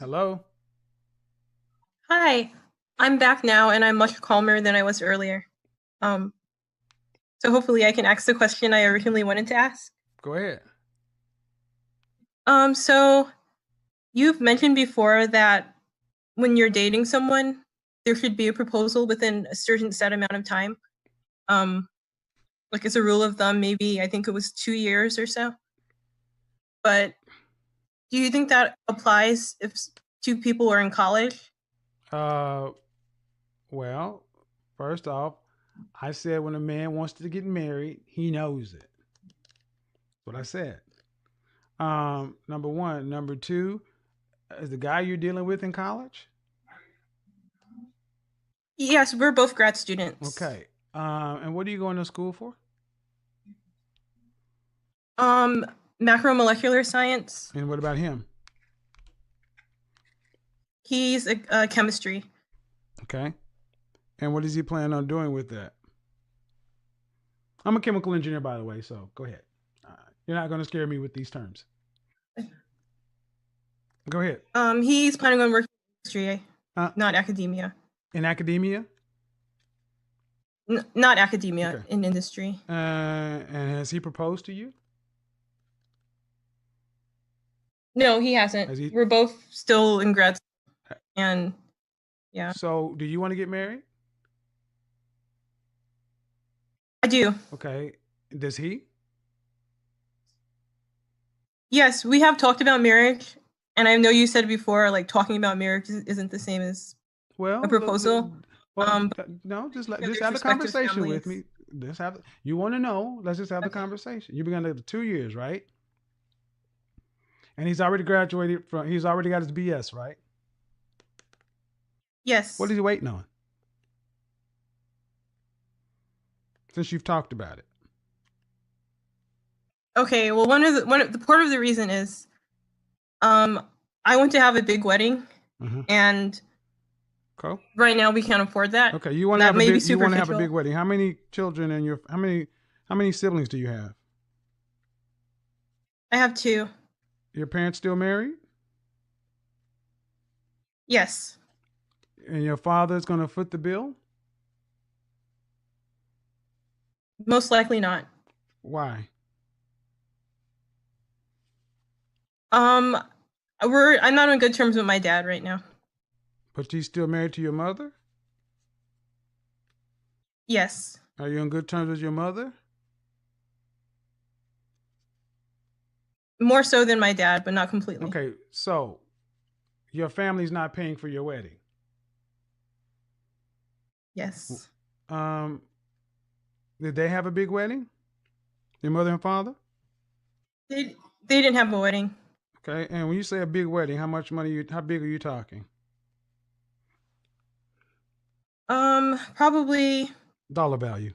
Hello? Hi, I'm back now and I'm much calmer than I was earlier. Um, so hopefully I can ask the question I originally wanted to ask. Go ahead. So you've mentioned before that when you're dating someone, there should be a proposal within a certain set amount of time. Um, like as a rule of thumb, maybe I think it was 2 years or so. But do you think that applies if two people are in college? Uh, well, first off, I said when a man wants to get married, he knows it. That's what I said. Number one. Number two, is the guy you're dealing with in college? Yes, we're both grad students. Okay. And what are you going to school for? Um, Macromolecular science. And what about him? He's a chemistry. Okay. And what does he plan on doing with that? I'm a chemical engineer, by the way, so go ahead. You're not going to scare me with these terms. Go ahead. He's planning on working in industry, Uh, not academia. in academia? Not academia, Okay. in industry. And has he proposed to you? No, he hasn't. Has he? We're both still in grad school, and yeah, So, do you want to get married? I do. Okay. Does he? Yes, we have talked about marriage, and I know you said before, like talking about marriage isn't the same as a Well, proposal. well, But no. Just there's have the respective conversation with families. me. Let's have. You want to know? Let's just have the Okay. conversation. You've been together 2 years, right? And he's already graduated from. He's already got his BS, right? What is Yes. he waiting on? Since you've talked about it. Okay. Well, one of the part of the reason is, um, I want to have a big wedding, Mm-hmm. and Cool. right now we can't afford that. Okay. You want to That have a may be big. You want to have a big superficial. wedding. How many children and your? How many? How many siblings do you have? I have two. Your parents still married? Yes. And your father's going to foot the bill? Most likely not. Why? Um, I'm not on good terms with my dad right now. But you still married to your mother? Yes. Are you on good terms with your mother? More so than my dad, but not completely. Okay, so your family's not paying for your wedding. Yes. Um, did they have a big wedding? Your mother and father? They didn't have a wedding. Okay, and when you say a big wedding, how much money how big are you talking? Probably Dollar value.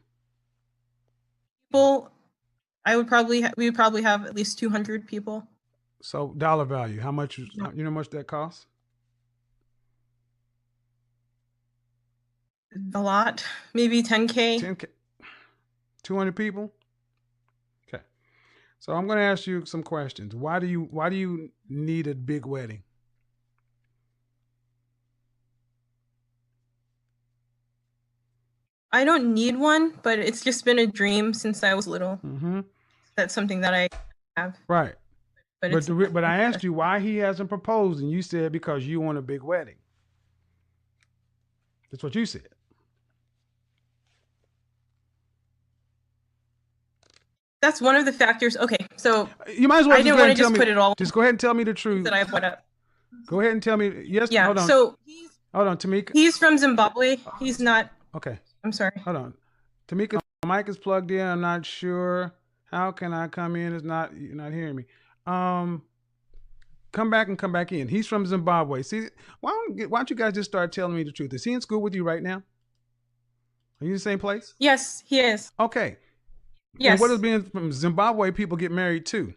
people. We would probably have at least 200 people. So dollar value, how much you know how much that costs? A lot, maybe 10K. 10K, 200 people? Okay. So I'm going to ask you some questions. Why do you need a big wedding? I don't need one, but it's just been a dream since I was little. Mhm. That's something that I have, Right. but But it's but nothing I asked special. you why he hasn't proposed, and you said because you want a big wedding. That's what you said. That's one of the factors. Okay, so You might as well I just didn't go ahead want to and tell just me. put it all Just go ahead and tell me the things that truth. I brought up. Go ahead and tell me. Yes. Yeah. Hold on. So Hold on, Tamika. he's from Zimbabwe. He's not. Okay. I'm sorry. Hold on. Tamika, my mic is plugged in. I'm not sure. How can I come in? It's not. You're not hearing me. Um. Come back and come back in. He's from Zimbabwe. See, why don't you guys just start telling me the truth? Is he in school with you right now? Are you in the same place? Yes, he is. Okay. And what does Yes. being from Zimbabwe people get married to?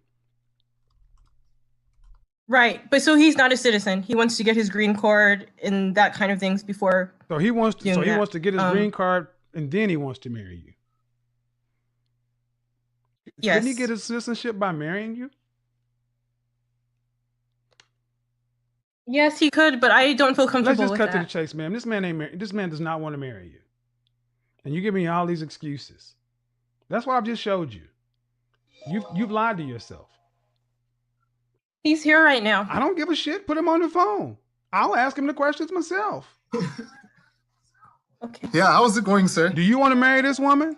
Right. But so he's not a citizen. He wants to get his green card and that kind of things before So he wants to. So doing he that. wants to get his green card, and then he wants to marry you. Couldn't he get Yes. his citizenship by marrying you? Yes, he could, but I don't feel Let's comfortable just with cut to the that. chase, ma'am. This man ain't this man does not want to marry you. And you give me all these excuses. That's what I've just showed you. You've lied to yourself. He's here right now. I don't give a shit. Put him on the phone. I'll ask him the questions myself. Okay. Yeah, how's it going, sir? Do you want to marry this woman?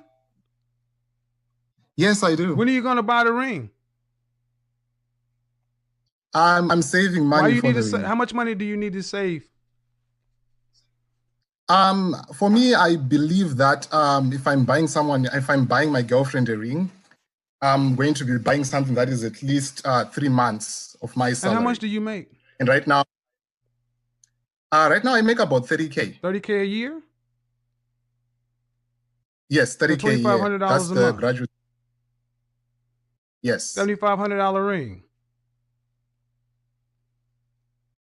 Yes, I do. When are you going to buy the ring? I'm saving money. Why you for need the to ring. how much money do you need to save? For me, I believe that if I'm buying my girlfriend a ring, I'm going to be buying something that is at least 3 months of my salary. And how much do you make? And right now I make about 30K. 30K a year? Yes, 30K a year. $2,500 That's a the month. graduate. Yes. $7,500 ring.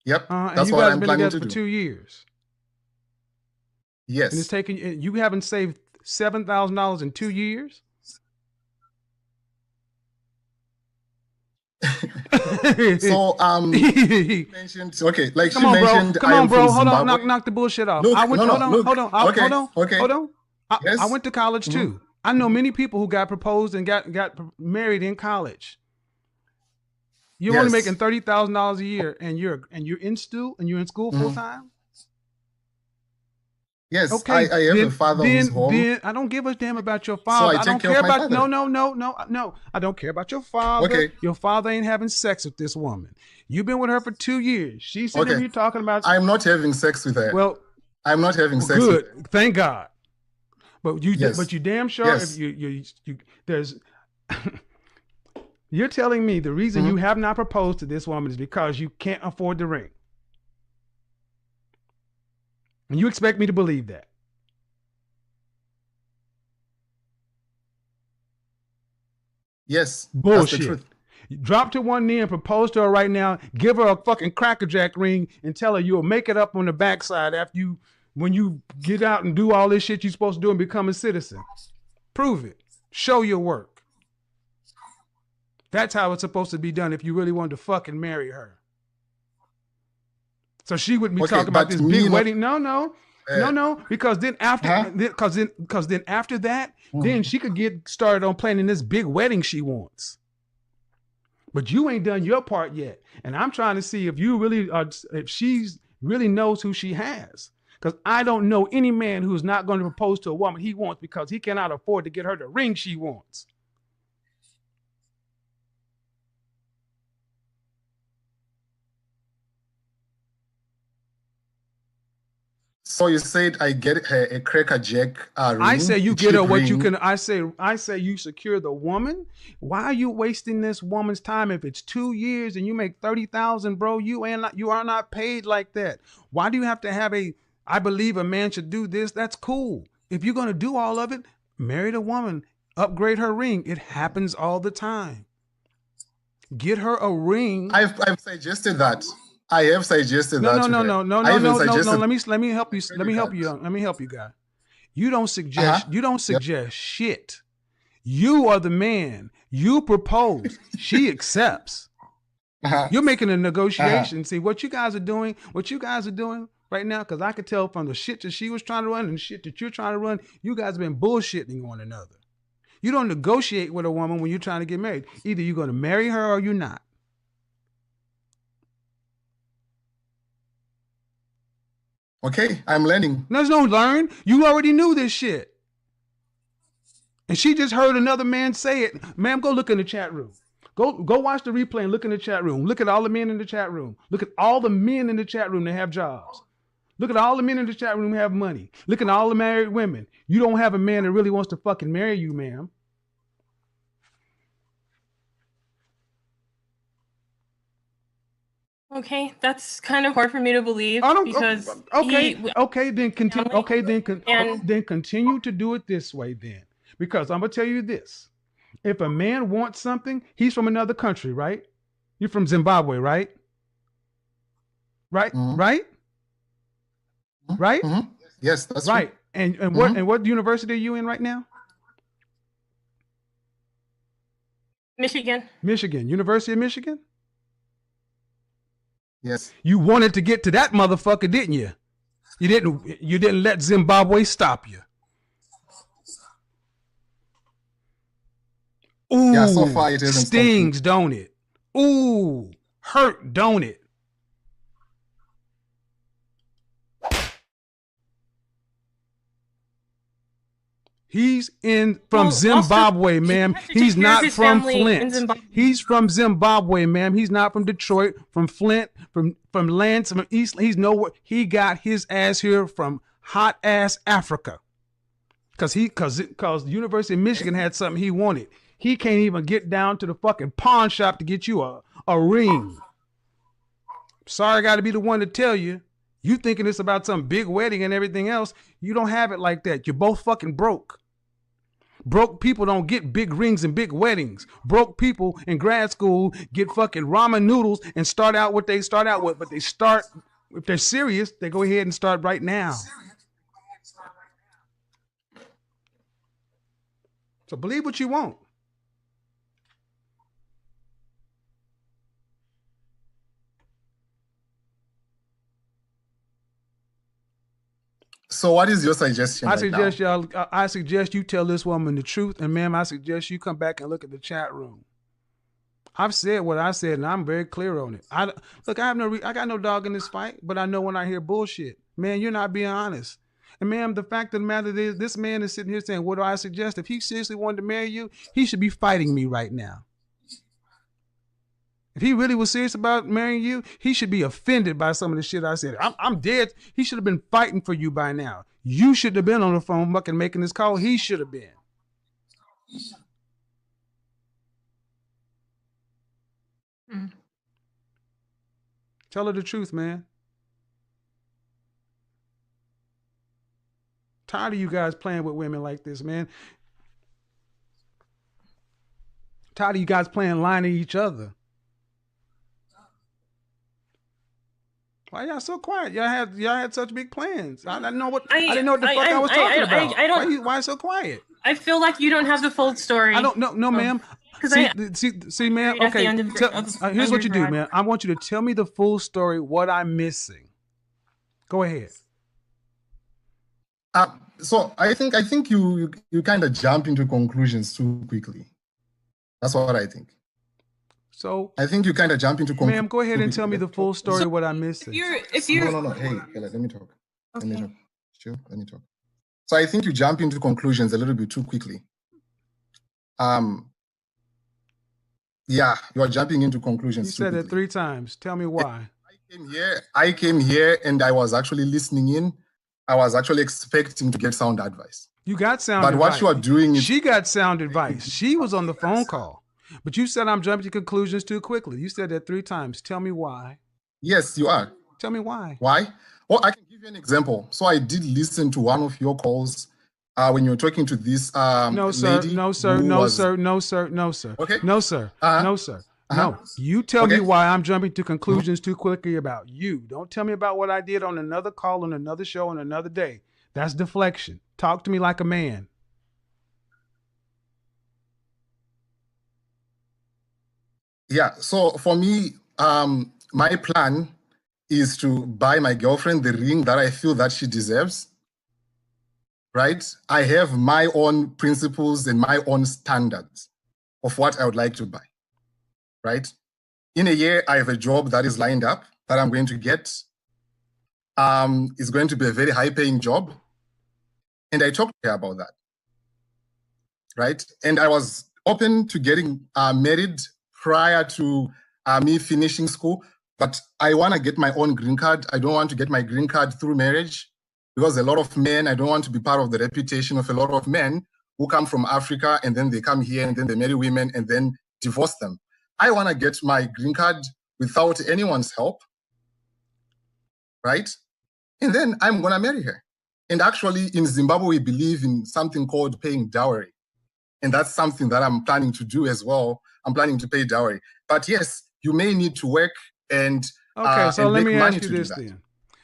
Yep. And That's you what guys I'm been planning together to for do. 2 years. Yes. And it's taking you haven't saved $7,000 in 2 years? So she mentioned, okay, like Come she on, bro. mentioned, Come I on, am bro. from Hold on. Zimbabwe. Knock the bullshit off. Look, I went. no, Hold on. look. Hold on. Okay, Hold on. okay. Hold on. Yes. I went to college too. I know many people who got proposed and got married in college. You're only Yes. making $30,000 a year, and you're in school full time. Yes, Okay, I have a father who's home. Then I don't give a damn about your So father. I I take don't care care of my about father. no. I don't care about your father. Okay. Your father ain't having sex with this woman. You've been with her for 2 years. She's sitting Okay. here talking about. I'm not having sex with her. Well, I'm not having sex good. with her. Thank God. But you Yes. damn sure Yes. if you there's you're telling me the reason you have not proposed to this woman is because you can't afford the ring. And you expect me to believe that. Yes. Bullshit. That's the truth. Drop to one knee and propose to her right now. Give her a fucking crackerjack ring and tell her you'll make it up on the backside after when you get out and do all this shit you're supposed to do and become a citizen. Prove it. Show your work. That's how it's supposed to be done if you really wanted to fucking marry her. So she would be talking about this big wedding. No. Because then after, because then after that, then she could get started on planning this big wedding she wants. But you ain't done your part yet, and I'm trying to see if you really if she's really knows who she has. Because I don't know any man who's not going to propose to a woman he wants because he cannot afford to get her the ring she wants. So you said I get her a crackerjack ring. I say you get her what you can. I say you secure the woman. Why are you wasting this woman's time if it's 2 years and you make 30,000, bro? You are not paid like that. Why do you have to have I believe a man should do this. That's cool. If you're gonna do all of it, marry the woman, upgrade her ring. It happens all the time. Get her a ring. I've suggested that. I have suggested that. No. Let me help you. Let me help you, guy. You don't suggest. You don't suggest shit. You are the man. You propose. She accepts. You're making a negotiation. See what you guys are doing. What you guys are doing right now, because I could tell from the shit that she was trying to run and the shit that you're trying to run. You guys have been bullshitting one another. You don't negotiate with a woman when you're trying to get married. Either you're going to marry her or you're not. Okay, I'm learning. There's no learn. You already knew this shit. And she just heard another man say it. Ma'am, go look in the chat room. Go watch the replay and look in the chat room. Look at all the men in the chat room. Look at all the men in the chat room that have jobs. Look at all the men in the chat room who have money. Look at all the married women. You don't have a man that really wants to fucking marry you, ma'am. Okay, that's kind of hard for me to believe because then continue to do it this way then. Because I'm gonna tell you this. If a man wants something, he's from another country, right? You're from Zimbabwe, right? Right? Mm-hmm. Right? Right? Mm-hmm. Yes, that's right. True. And what university are you in right now? Michigan. Michigan. University of Michigan? Yes. You wanted to get to that motherfucker, didn't you? You didn't let Zimbabwe stop you. Ooh, Yeah, so far it isn't stings, don't it? Ooh, hurt, don't it? He's from Zimbabwe, ma'am. He's not from Flint. He's from Zimbabwe, ma'am. He's not from Detroit, from Flint, from Lance, from East. He's nowhere. He got his ass here from hot ass Africa. Cause the University of Michigan had something he wanted. He can't even get down to the fucking pawn shop to get you a ring. Sorry, I got to be the one to tell you. You thinking it's about some big wedding and everything else. You don't have it like that. You're both fucking broke. Broke people don't get big rings and big weddings. Broke people in grad school get fucking ramen noodles and start out what they start out with. But they start, if they're serious, they go ahead and start right now. So believe what you want. So what is your suggestion? I suggest you tell this woman the truth, and ma'am, I suggest you come back and look at the chat room. I've said what I said, and I'm very clear on it. I got no dog in this fight, but I know when I hear bullshit. Man, you're not being honest. And ma'am, the fact of the matter is, this man is sitting here saying, what do I suggest? If he seriously wanted to marry you, he should be fighting me right now. If he really was serious about marrying you, he should be offended by some of the shit I said. I'm dead. He should have been fighting for you by now. You should have been on the phone fucking making this call. He should have been. Tell her the truth, man. Tired of you guys playing with women like this, man. Tired of you guys playing lying to each other. Why y'all so quiet? Y'all had such big plans. I didn't know what the fuck I was talking about. Why so quiet? I feel like you don't have the full story. I don't know, no, ma'am. See, ma'am. Okay, here's what you do, man. I want you to tell me the full story. What I'm missing. Go ahead. So I think you kind of jump into conclusions too quickly. That's what I think. So I think you kind of jump into conclusions. Ma'am, go ahead and tell me the full story of what I'm missing. No. Hey, let me talk. Okay. Let me talk. Sure, let me talk. So I think you jump into conclusions a little bit too quickly. Yeah, you are jumping into conclusions. You said it 3 times. Tell me why. I came here and I was actually listening in. I was actually expecting to get sound advice. You got sound advice. But what you are doing is... She got sound advice. She was on the phone call. But you said I'm jumping to conclusions too quickly. You said that 3 times. Tell me why. Yes, you are. Tell me why. Why? Well, I can give you an example. So I did listen to one of your calls when you were talking to this No, sir. lady. No, sir. No, sir. No, sir. No, sir. Okay. No, sir. No, sir. No. You tell me why I'm jumping to conclusions too quickly about you. Don't tell me about what I did on another call, on another show, on another day. That's deflection. Talk to me like a man. Yeah. So for me, my plan is to buy my girlfriend the ring that I feel that she deserves. Right? I have my own principles and my own standards of what I would like to buy. Right? In a year, I have a job that is lined up that I'm going to get. It's going to be a very high-paying job. And I talked to her about that. Right? And I was open to getting married prior to me finishing school. But I want to get my own green card. I don't want to get my green card through marriage because a lot of men, I don't want to be part of the reputation of a lot of men who come from Africa and then they come here and then they marry women and then divorce them. I want to get my green card without anyone's help, right? And then I'm going to marry her. And actually, in Zimbabwe, we believe in something called paying dowry. And that's something that I'm planning to do as well. I'm planning to pay dowry. But yes, you may need to work and okay. So and let make me money ask you to do this that. then.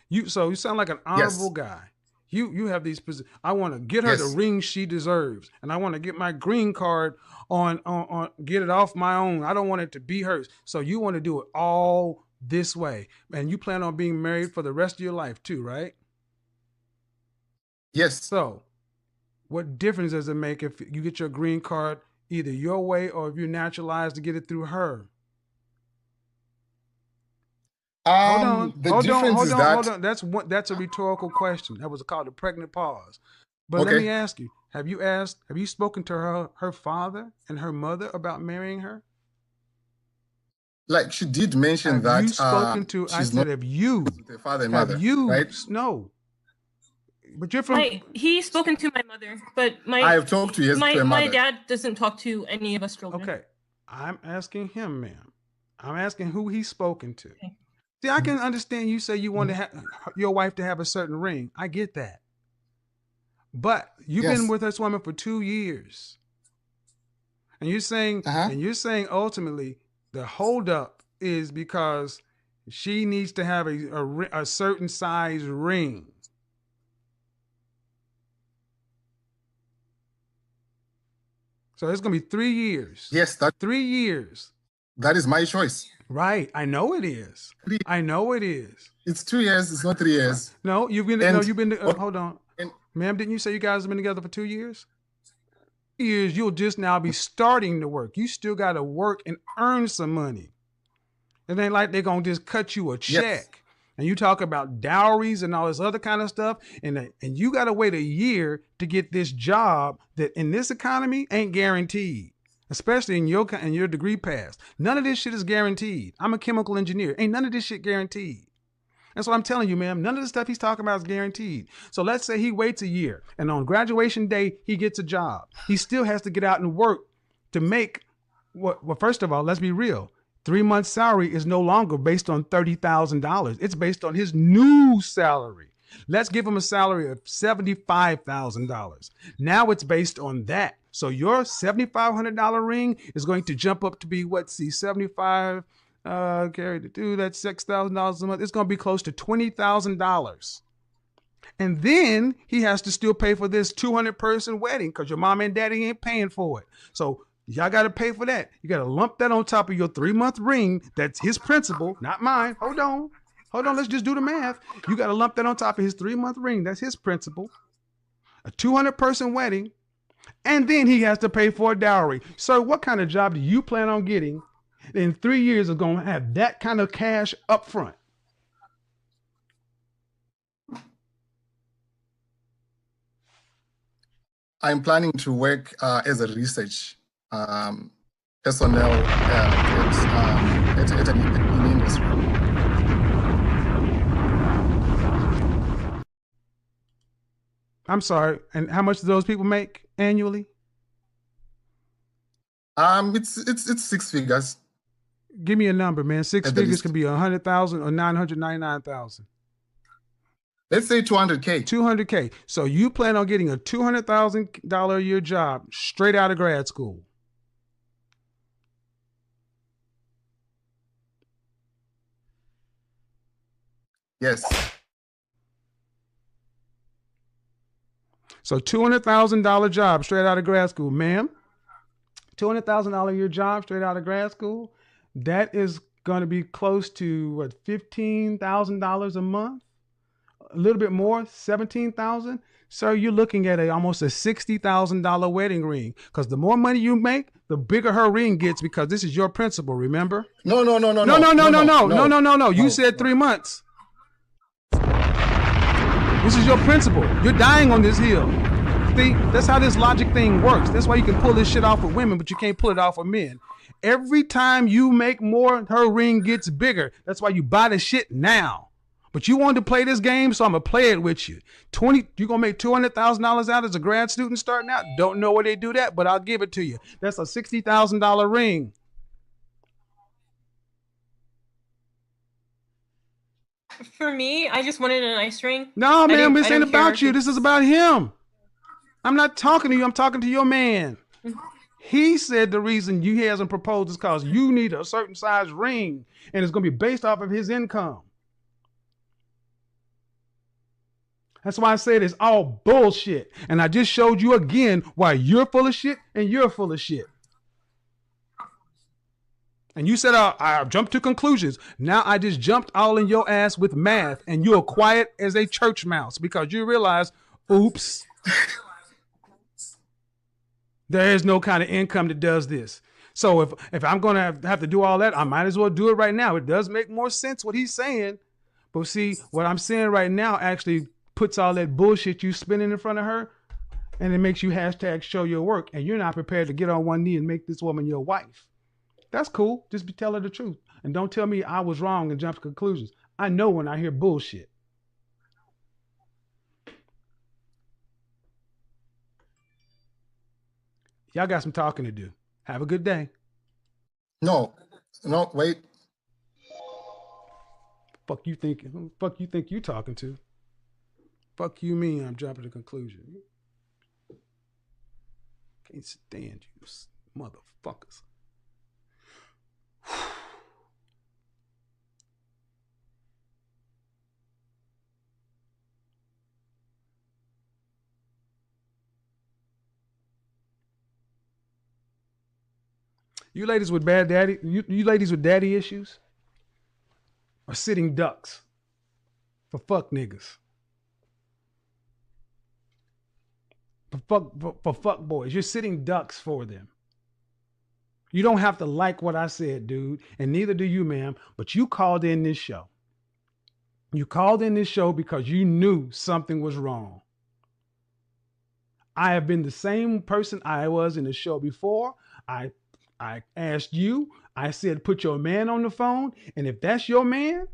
You sound like an honorable guy. You have these positions. I want to get her the ring she deserves, and I want to get my green card on get it off my own. I don't want it to be hers. So you want to do it all this way. And you plan on being married for the rest of your life too, right? Yes. So what difference does it make if you get your green card either your way or if you're naturalized to get it through her? Hold on. That's a rhetorical question. That was called a pregnant pause. But Okay. let me ask you, have you spoken to her father and her mother about marrying her? Like she did mention Have that you spoken to, I she's said, not have you, with her father and have mother, you, right? no. But you're from, He's spoken to my mother, but I have talked to his to her my mother. dad doesn't talk to any of us children. Okay. I'm asking him, ma'am. I'm asking who he's spoken to. Okay. See, I can understand you say you want to have your wife to have a certain ring. I get that. But you've Yes. been with this woman for 2 years. And you're saying, ultimately the holdup is because she needs to have a certain size ring. So it's going to be 3 years. Yes, 3 years. That is my choice. Right. I know it is. I know it is. It's 2 years. It's not 3 years. Right. No, you've been. Hold on, and, ma'am. Didn't you say you guys have been together for 2 years? Years. You'll just now be starting to work. You still got to work and earn some money. It ain't like they're gonna just cut you a check. Yes. And you talk about dowries and all this other kind of stuff, and you got to wait a year to get this job that in this economy ain't guaranteed, especially in your degree pass. None of this shit is guaranteed. I'm a chemical engineer. Ain't none of this shit guaranteed. That's what I'm telling you, ma'am. None of the stuff he's talking about is guaranteed. So let's say he waits a year, and on graduation day he gets a job. He still has to get out and work to make what? Well, first of all, let's be real. 3 months salary is no longer based on $30,000. It's based on his new salary. Let's give him a salary of $75,000. Now it's based on that. So your $7,500 ring is going to jump up to be what? See, 75 carried to do that's $6,000 a month. It's going to be close to $20,000. And then he has to still pay for this 200-person wedding because your mom and daddy ain't paying for it. So y'all got to pay for that. You got to lump that on top of your 3-month ring. That's his principal, not mine. Hold on. Let's just do the math. You got to lump that on top of his 3-month ring. That's his principal. A 200-person wedding. And then he has to pay for a dowry. Sir, what kind of job do you plan on getting in 3 years is going to have that kind of cash up front? I'm planning to work as a research personnel in industry. I'm sorry. And how much do those people make annually? It's 6 figures. Give me a number, man. 6 figures could be 100,000 or 999,000. Let's say 200K. 200K. So you plan on getting a $200,000 a year job straight out of grad school. Yes. So $200,000 job straight out of grad school, ma'am. $200,000 a year job straight out of grad school. That is going to be close to what, $15,000 a month? A little bit more, $17,000. Sir, you're looking at almost a $60,000 wedding ring. Because the more money you make, the bigger her ring gets because this is your principal, remember? No. You said 3 months. This is your principal. You're dying on this hill. See, that's how this logic thing works. That's why you can pull this shit off with women, but you can't pull it off with men. Every time you make more, her ring gets bigger. That's why you buy the shit now. But you wanted to play this game, so I'm going to play it with you. You're going to make $200,000 out as a grad student starting out? Don't know where they do that, but I'll give it to you. That's a $60,000 ring. For me, I just wanted a nice ring. No, man, this ain't about you. This is about him. I'm not talking to you. I'm talking to your man. He said the reason he hasn't proposed is because you need a certain size ring, and it's going to be based off of his income. That's why I said it's all bullshit. And I just showed you again why you're full of shit and you're full of shit. And you said, I jumped to conclusions. Now I just jumped all in your ass with math, and you're quiet as a church mouse because you realize, oops, there is no kind of income that does this. So if I'm going to have to do all that, I might as well do it right now. It does make more sense what he's saying. But see, what I'm saying right now actually puts all that bullshit you spinning in front of her, and it makes you hashtag show your work, and you're not prepared to get on one knee and make this woman your wife. That's cool. Just tell her the truth. And don't tell me I was wrong and jump to conclusions. I know when I hear bullshit. Y'all got some talking to do. Have a good day. No, wait. Fuck you think you talking to? Fuck you mean I'm jumping to conclusion. Can't stand you motherfuckers. You ladies with you ladies with daddy issues are sitting ducks for fuck niggas. For fuck boys. You're sitting ducks for them. You don't have to like what I said, dude, and neither do you, ma'am, but you called in this show. You called in this show because you knew something was wrong. I have been the same person I was in the show before. I asked you, I said, put your man on the phone. And if that's your man,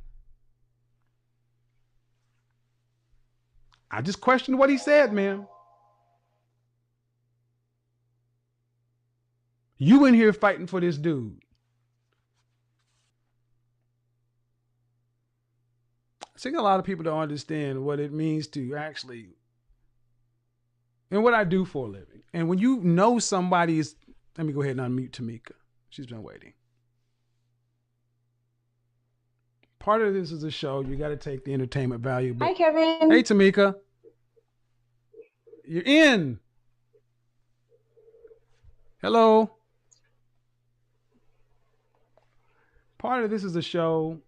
I just questioned what he said, ma'am. You in here fighting for this dude. I think a lot of people don't understand what it means to actually, and what I do for a living. And when you know somebody is, let me go ahead and unmute Tamika. She's been waiting. Part of this is a show. You got to take the entertainment value. Hi, Kevin. Hey, Tamika. You're in. Hello. Part of this is a show,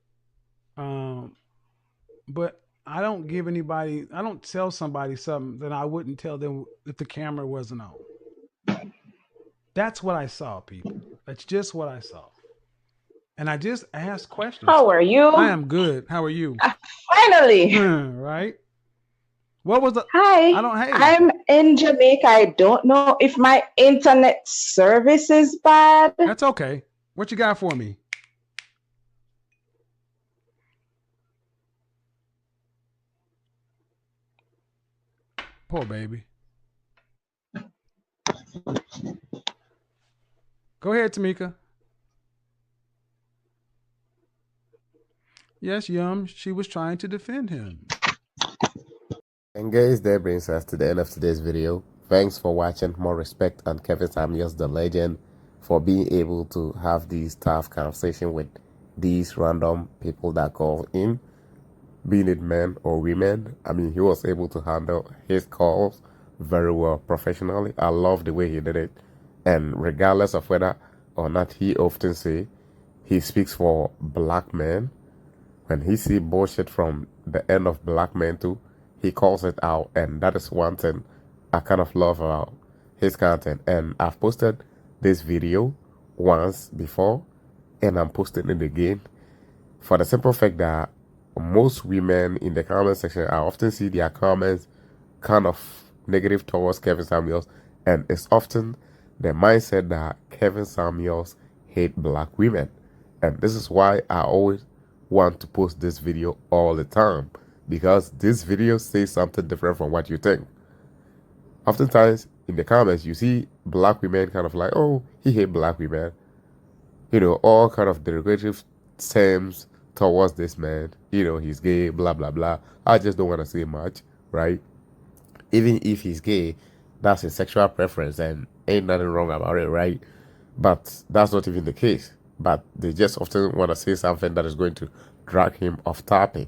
but I don't tell somebody something that I wouldn't tell them if the camera wasn't on. That's what I saw, people. That's just what I saw. And I just asked questions. How are you? I am good. How are you? Finally. Right? What was the... Hi. Hey. I'm in Jamaica. I don't know if my internet service is bad. That's okay. What you got for me? Poor baby. Go ahead, Tamika. Yes, Yum, she was trying to defend him. And guys, that brings us to the end of today's video. Thanks for watching. More respect on Kevin Samuels, the legend, for being able to have these tough conversations with these random people that call in, being it men or women. I mean, he was able to handle his calls very well professionally. I love the way he did it. And regardless of whether or not he often say he speaks for black men, when he see bullshit from the end of black men too, he calls it out. And that is one thing I kind of love about his content. And I've posted this video once before, and I'm posting it again for the simple fact that most women in the comment section, I often see their comments kind of negative towards Kevin Samuels, and it's often the mindset that Kevin Samuels hate black women. And this is why I always want to post this video all the time, because this video says something different from what you think. Oftentimes in the comments you see black women kind of like, oh, he hate black women, you know, all kind of derogatory terms towards this man, you know, he's gay, blah blah blah. I just don't want to say much, right? Even if he's gay, that's his sexual preference and ain't nothing wrong about it, right? But that's not even the case. But they just often want to say something that is going to drag him off topic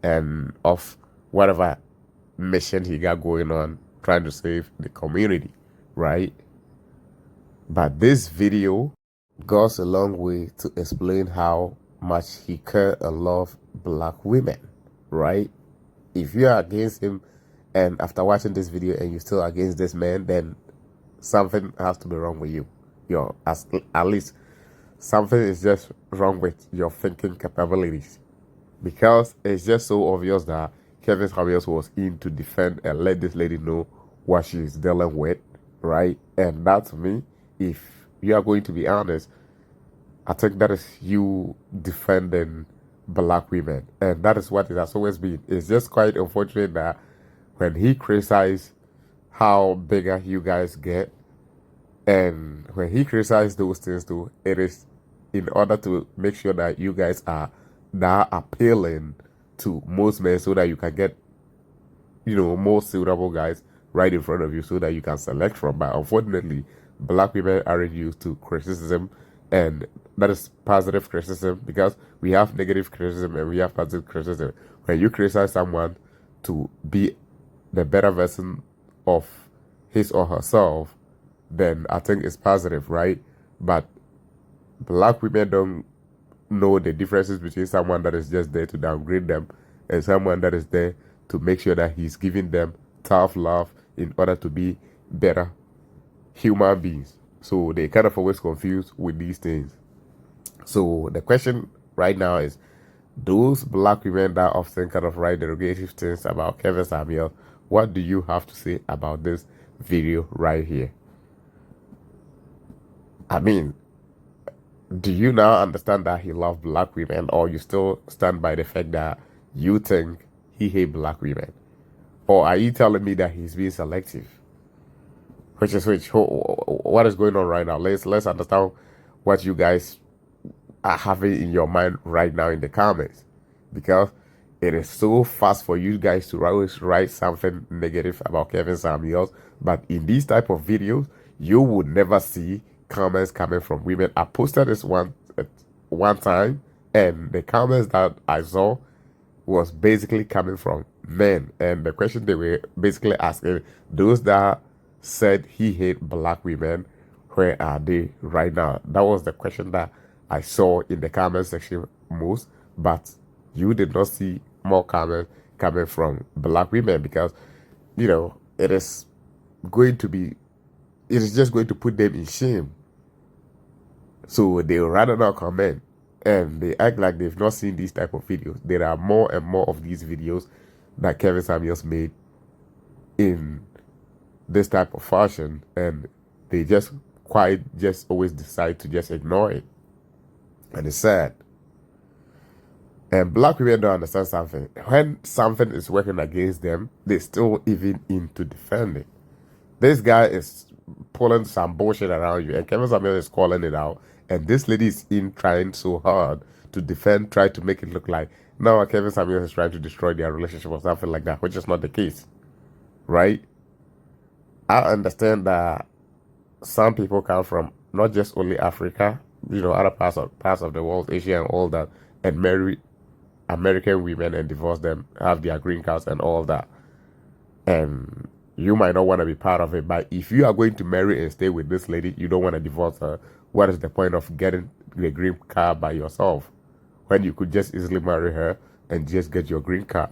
and off whatever mission he got going on, trying to save the community, right? But this video goes a long way to explain how much he cares and loves black women, right? If you are against him and after watching this video and you're still against this man, then something has to be wrong with you. At least something is just wrong with your thinking capabilities, because it's just so obvious that Kevin Samuels was in to defend and let this lady know what she's dealing with, right? And that, to me, if you are going to be honest, I think that is you defending black women, and that is what it has always been. It's just quite unfortunate that when he criticized how bigger you guys get, and when he criticized those things too, it is in order to make sure that you guys are that appealing to most men, so that you can get, more suitable guys right in front of you, so that you can select from. But unfortunately, black women aren't used to criticism, and that is positive criticism, because we have negative criticism and we have positive criticism. When you criticize someone to be the better version of his or herself, then I think it's positive, right? But black women don't know the differences between someone that is just there to downgrade them and someone that is there to make sure that he's giving them tough love in order to be better human beings. So they kind of always confused with these things. So the question right now is, those black women that often kind of write derogative things about Kevin Samuel, what do you have to say about this video right here? I mean, do you now understand that he loves black women, or you still stand by the fact that you think he hates black women? Or are you telling me that he's being selective? Which is which? What is going on right now? Let's understand what you guys are having in your mind right now in the comments, because it is so fast for you guys to always write something negative about Kevin Samuels, but in these type of videos, you would never see comments coming from women. I posted this one time, and the comments that I saw was basically coming from men, and the question they were basically asking, those that said he hate black women, where are they right now? That was the question that I saw in the comment section most, but you did not see more comments coming from black women, because it is just going to put them in shame. So they would rather not comment, and they act like they've not seen these type of videos. There are more and more of these videos that Kevin Samuels made in this type of fashion, and they just always decide to just ignore it. And it's sad. And black women don't understand something. When something is working against them, they still even into defend it. This guy is pulling some bullshit around you, and Kevin Samuel is calling it out, and this lady is in trying so hard to defend, try to make it look like now Kevin Samuel is trying to destroy their relationship or something like that, which is not the case, right? I understand that some people come from not just only Africa, other parts of the world, Asia and all that, and marry American women and divorce them, have their green cards and all that. And you might not want to be part of it, but if you are going to marry and stay with this lady, you don't want to divorce her, what is the point of getting the green card by yourself when you could just easily marry her and just get your green card?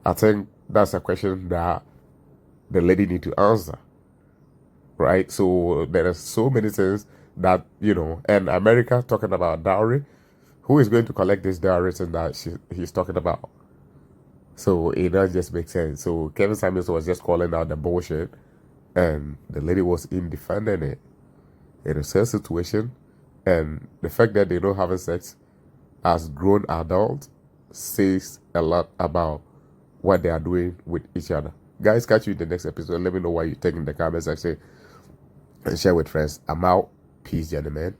I think that's a question that the lady need to answer, right? So there are so many things that, and America talking about dowry, who is going to collect this dowry that he's talking about? So it does just make sense. So Kevin Samuels was just calling out the bullshit, and the lady was in defending it. It is her situation, and the fact that they don't have sex as grown adults says a lot about what they are doing with each other. Guys, catch you in the next episode. Let me know what you think in the comment section and share with friends. I'm out. Peace, gentlemen.